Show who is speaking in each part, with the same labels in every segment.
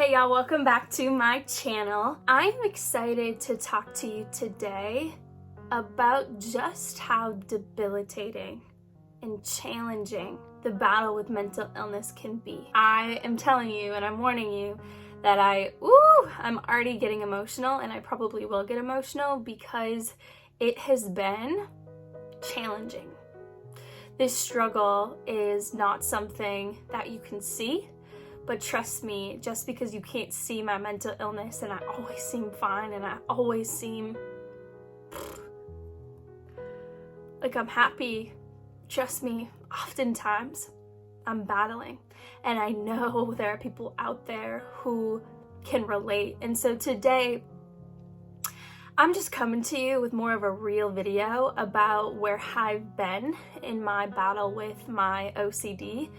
Speaker 1: Hey y'all, welcome back to my channel. I'm excited to talk to you today about just how debilitating and challenging the battle with mental illness can be. I am telling you and I'm warning you that I'm already getting emotional, and I probably will get emotional because it has been challenging. This struggle is not something that you can see. But trust me, just because you can't see my mental illness and I always seem fine and I always seem like I'm happy, trust me, oftentimes I'm battling. And I know there are people out there who can relate. And so today, I'm just coming to you with more of a real video about where I've been in my battle with my OCD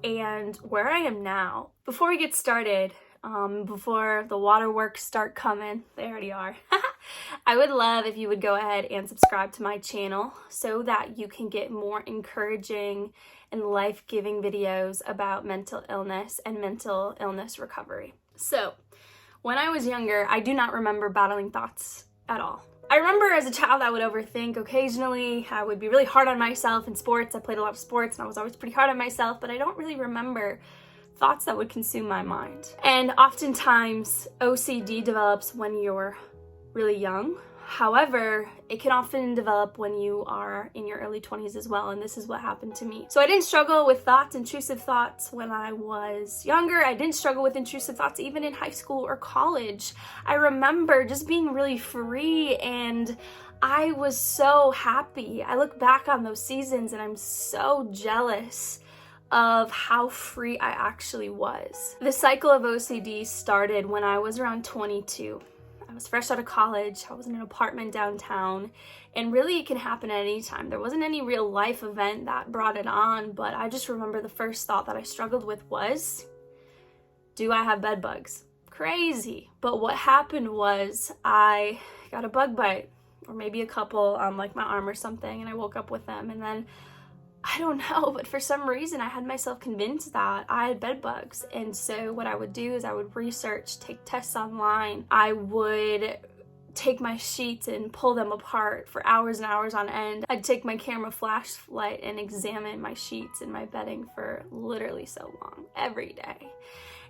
Speaker 1: and where I am now. Before we get started, before the waterworks start coming, they already are, I would love if you would go ahead and subscribe to my channel so that you can get more encouraging and life-giving videos about mental illness and mental illness recovery. So, when I was younger, I do not remember battling thoughts at all. I remember as a child I would overthink occasionally. I would be really hard on myself in sports. I played a lot of sports and I was always pretty hard on myself, but I don't really remember thoughts that would consume my mind. And oftentimes OCD develops when you're really young. However, it can often develop when you are in your early 20s as well, and this is what happened to me. So I didn't struggle with thoughts, intrusive thoughts when I was younger. I didn't struggle with intrusive thoughts even in high school or college. I remember just being really free and I was so happy. I look back on those seasons and I'm so jealous of how free I actually was. The cycle of OCD started when I was around 22. I was fresh out of college, I was in an apartment downtown, and really it can happen at any time. There wasn't any real life event that brought it on, but I just remember the first thought that I struggled with was, do I have bed bugs? Crazy. But what happened was I got a bug bite, or maybe a couple on like my arm or something, and I woke up with them, and then I don't know, but for some reason I had myself convinced that I had bed bugs. And so what I would do is I would research, take tests online. I would take my sheets and pull them apart for hours and hours on end. I'd take my camera flashlight and examine my sheets and my bedding for literally so long, every day.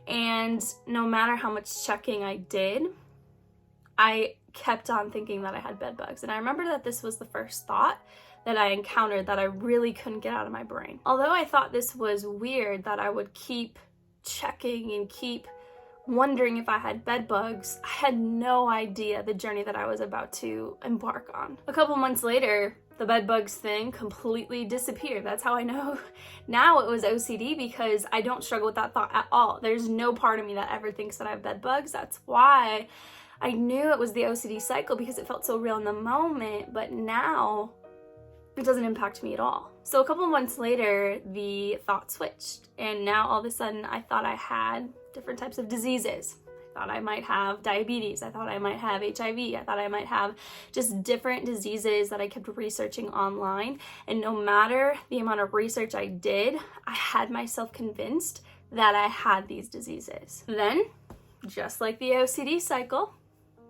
Speaker 1: And no matter how much checking I did, I kept on thinking that I had bed bugs. And I remember that this was the first thought that I encountered that I really couldn't get out of my brain. Although I thought this was weird that I would keep checking and keep wondering if I had bed bugs, I had no idea the journey that I was about to embark on. A couple months later, the bed bugs thing completely disappeared. That's how I know now it was OCD, because I don't struggle with that thought at all. There's no part of me that ever thinks that I have bed bugs. That's why I knew it was the OCD cycle, because it felt so real in the moment, but now it doesn't impact me at all. So a couple months later, the thought switched, and now all of a sudden I thought I had different types of diseases. I thought I might have diabetes, I thought I might have HIV, I thought I might have just different diseases that I kept researching online. And no matter the amount of research I did, I had myself convinced that I had these diseases. Then, just like the OCD cycle,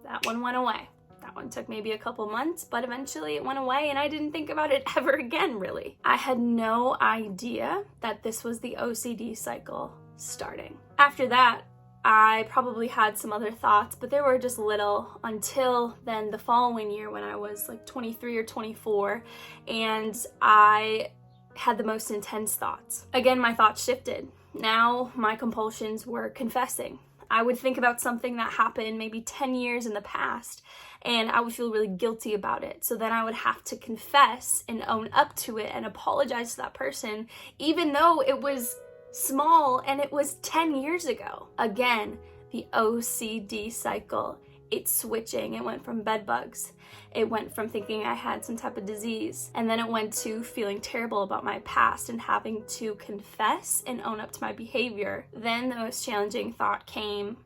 Speaker 1: that one went away. That one took maybe a couple months, but eventually it went away and I didn't think about it ever again, really. I had no idea that this was the OCD cycle starting. After that, I probably had some other thoughts, but they were just little until then the following year when I was like 23 or 24, and I had the most intense thoughts. Again, my thoughts shifted. Now my compulsions were confessing. I would think about something that happened maybe 10 years in the past, and I would feel really guilty about it. So then I would have to confess and own up to it and apologize to that person, even though it was small and it was 10 years ago. Again, the OCD cycle. It's switching. It went from bed bugs. It went from thinking I had some type of disease. And then it went to feeling terrible about my past and having to confess and own up to my behavior. Then the most challenging thought came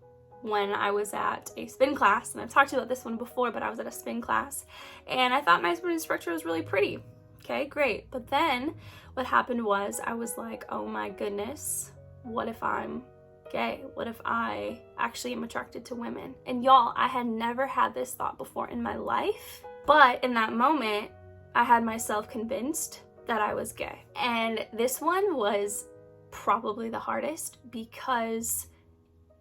Speaker 1: when I was at a spin class. And I've talked about this one before, but I was at a spin class and I thought my spin instructor was really pretty. Okay, great. But then what happened was I was like, oh my goodness, what if I'm gay? What if I actually am attracted to women? And y'all, I had never had this thought before in my life, but in that moment, I had myself convinced that I was gay. And this one was probably the hardest because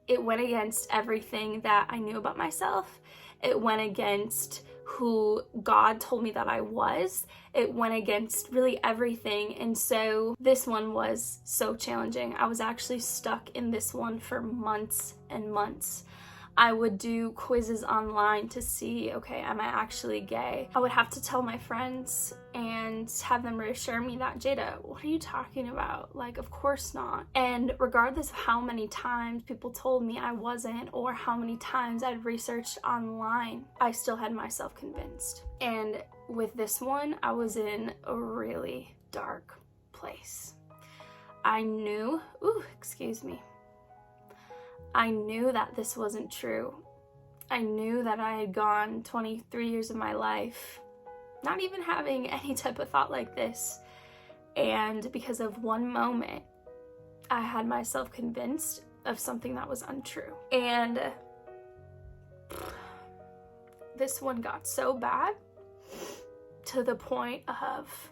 Speaker 1: it went against everything that I knew about myself. It went against who God told me that I was. It went against really everything. And so this one was so challenging. I was actually stuck in this one for months and months. I would do quizzes online to see, okay, am I actually gay? I would have to tell my friends and have them reassure me that, Jada, what are you talking about? Like, of course not. And regardless of how many times people told me I wasn't, or how many times I'd researched online, I still had myself convinced. And with this one, I was in a really dark place. I knew, I knew that this wasn't true. I knew that I had gone 23 years of my life not even having any type of thought like this. And because of one moment, I had myself convinced of something that was untrue. And this one got so bad to the point of,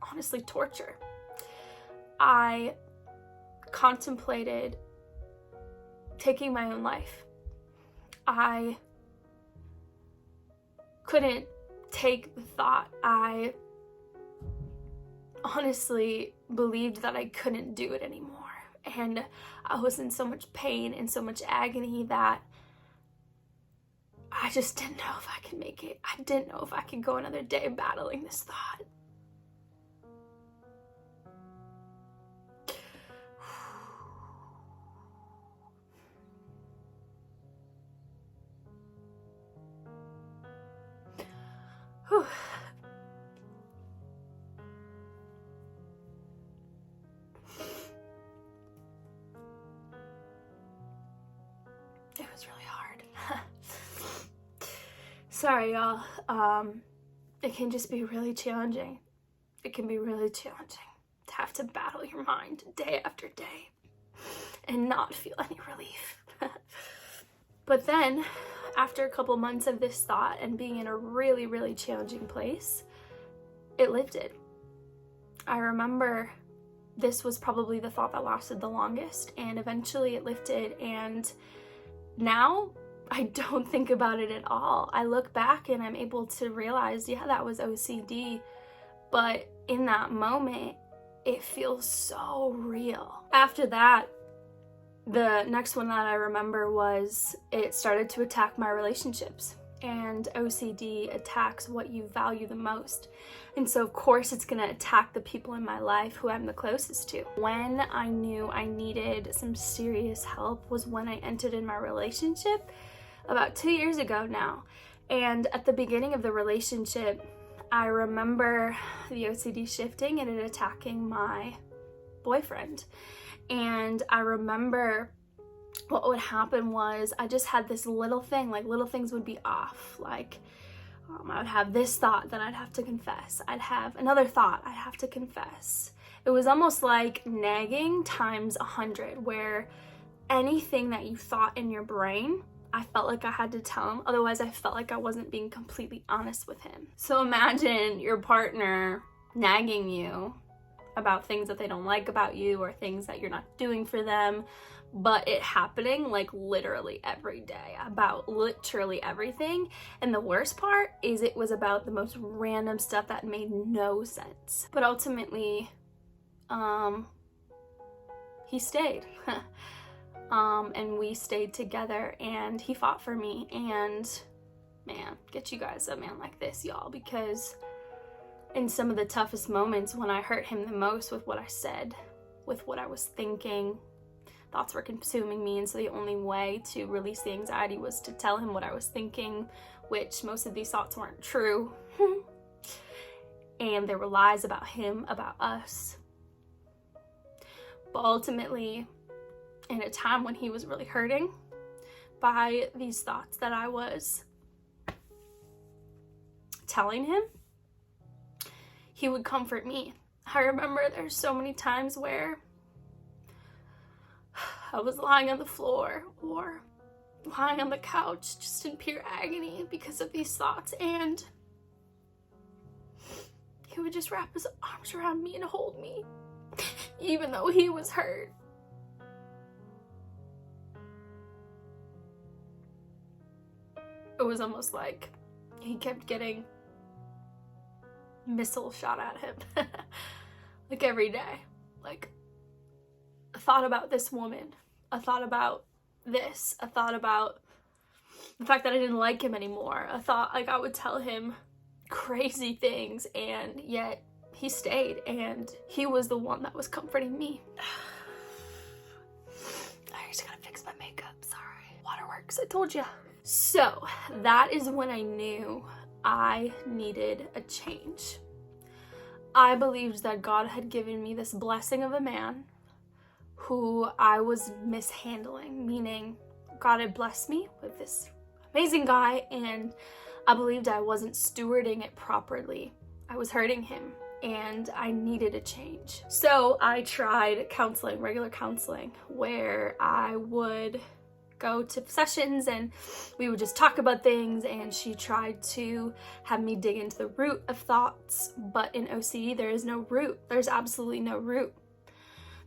Speaker 1: honestly, torture. I contemplated taking my own life. I couldn't take the thought. I honestly believed that I couldn't do it anymore. And I was in so much pain and so much agony that I just didn't know if I could make it. I didn't know if I could go another day battling this thought. Whew. It was really hard. Sorry, y'all. It can just be really challenging. It can be really challenging to have to battle your mind day after day and not feel any relief. But then, after a couple months of this thought and being in a really, really challenging place, it lifted. I remember this was probably the thought that lasted the longest, and eventually it lifted, and now I don't think about it at all. I look back and I'm able to realize, yeah, that was OCD, but in that moment, it feels so real. After that, the next one that I remember was it started to attack my relationships, and OCD attacks what you value the most. And so of course it's gonna attack the people in my life who I'm the closest to. When I knew I needed some serious help was when I entered in my relationship about 2 years ago now. And at the beginning of the relationship, I remember the OCD shifting and it attacking my boyfriend. And I remember what would happen was I just had this little thing, like little things would be off. Like I would have this thought that I'd have to confess. I'd have another thought I'd have to confess. It was almost like nagging times 100, where anything that you thought in your brain, I felt like I had to tell him. Otherwise, I felt like I wasn't being completely honest with him. So imagine your partner nagging you about things that they don't like about you or things that you're not doing for them, but it happening like literally every day, about literally everything. And the worst part is it was about the most random stuff that made no sense. But ultimately, he stayed. And we stayed together, and he fought for me. And man, get you guys a man like this, y'all, because in some of the toughest moments when I hurt him the most with what I said, with what I was thinking, thoughts were consuming me, and so the only way to release the anxiety was to tell him what I was thinking, which most of these thoughts weren't true. And there were lies about him, about us. But ultimately, in a time when he was really hurting by these thoughts that I was telling him, he would comfort me. I remember there's so many times where I was lying on the floor or lying on the couch just in pure agony because of these thoughts, and he would just wrap his arms around me and hold me, even though he was hurt. It was almost like he kept getting missiles shot at him, like every day. Like, a thought about this woman, a thought about this, a thought about the fact that I didn't like him anymore, a thought like I would tell him crazy things, and yet he stayed, and he was the one that was comforting me. I just gotta fix my makeup, sorry. Waterworks, I told you. So that is when I knew I needed a change. I believed that God had given me this blessing of a man who I was mishandling, meaning God had blessed me with this amazing guy, and I believed I wasn't stewarding it properly. I was hurting him, and I needed a change. So I tried counseling, regular counseling, where I would go to sessions and we would just talk about things, and she tried to have me dig into the root of thoughts, but in OCD there is no root. There's absolutely no root.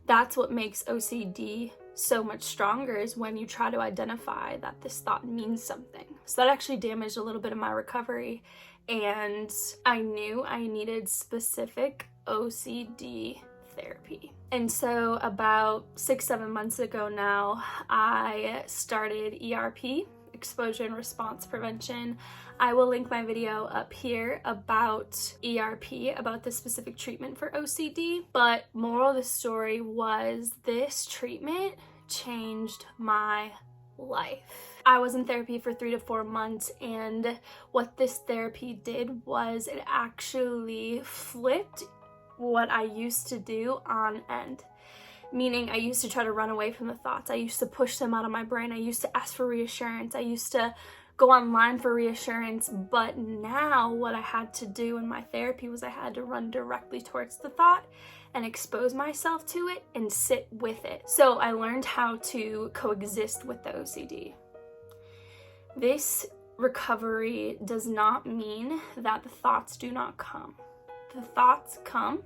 Speaker 1: That's what makes OCD so much stronger, is when you try to identify that this thought means something. So that actually damaged a little bit of my recovery, and I knew I needed specific OCD therapy. And so about 6-7 months ago now, I started ERP, exposure and response prevention. I will link my video up here about ERP, about the specific treatment for OCD. But moral of the story was, this treatment changed my life. I was in therapy for 3 to 4 months, and what this therapy did was it actually flipped what I used to do on end. Meaning I used to try to run away from the thoughts. I used to push them out of my brain. I used to ask for reassurance. I used to go online for reassurance. But now what I had to do in my therapy was I had to run directly towards the thought and expose myself to it and sit with it. So I learned how to coexist with the OCD. This recovery does not mean that the thoughts do not come. The thoughts come.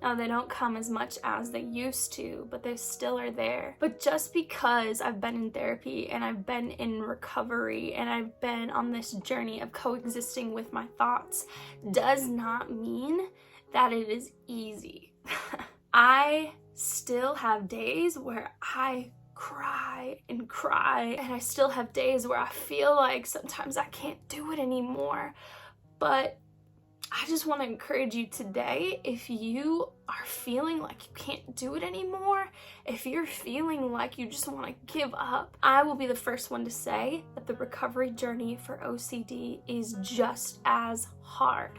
Speaker 1: Now, they don't come as much as they used to, but they still are there. But just because I've been in therapy and I've been in recovery and I've been on this journey of coexisting with my thoughts does not mean that it is easy. I still have days where I cry, and I still have days where I feel like sometimes I can't do it anymore. But I just want to encourage you today, if you are feeling like you can't do it anymore, if you're feeling like you just want to give up, I will be the first one to say that the recovery journey for OCD is just as hard,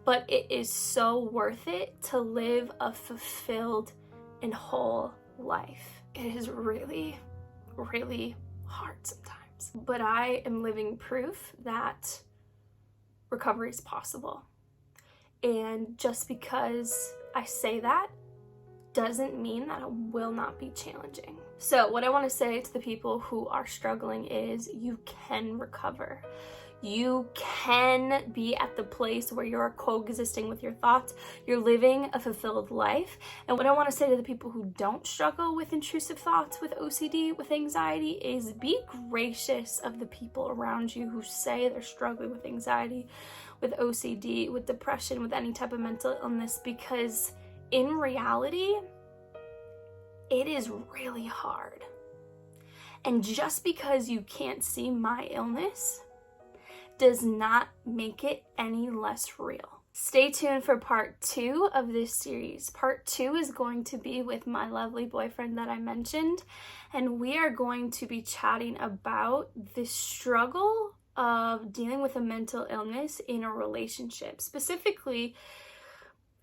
Speaker 1: but it is so worth it to live a fulfilled and whole life. It is really, really hard sometimes, but I am living proof that recovery is possible. And just because I say that doesn't mean that it will not be challenging. So what I want to say to the people who are struggling is, you can recover. You can be at the place where you're coexisting with your thoughts. You're living a fulfilled life. And what I want to say to the people who don't struggle with intrusive thoughts, with OCD, with anxiety, is be gracious of the people around you who say they're struggling with anxiety, with OCD, with depression, with any type of mental illness, because in reality, it is really hard. And just because you can't see my illness does not make it any less real. Stay tuned for part 2 of this series. Part 2 is going to be with my lovely boyfriend that I mentioned, and we are going to be chatting about the struggle of dealing with a mental illness in a relationship, specifically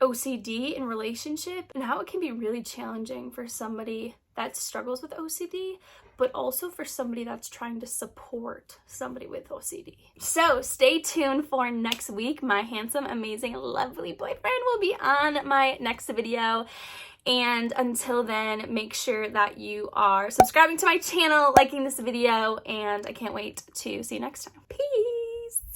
Speaker 1: OCD in relationship, and how it can be really challenging for somebody that struggles with OCD, but also for somebody that's trying to support somebody with OCD. So stay tuned for next week. My handsome, amazing, lovely boyfriend will be on my next video. And until then, make sure that you are subscribing to my channel, liking this video, and I can't wait to see you next time. Peace!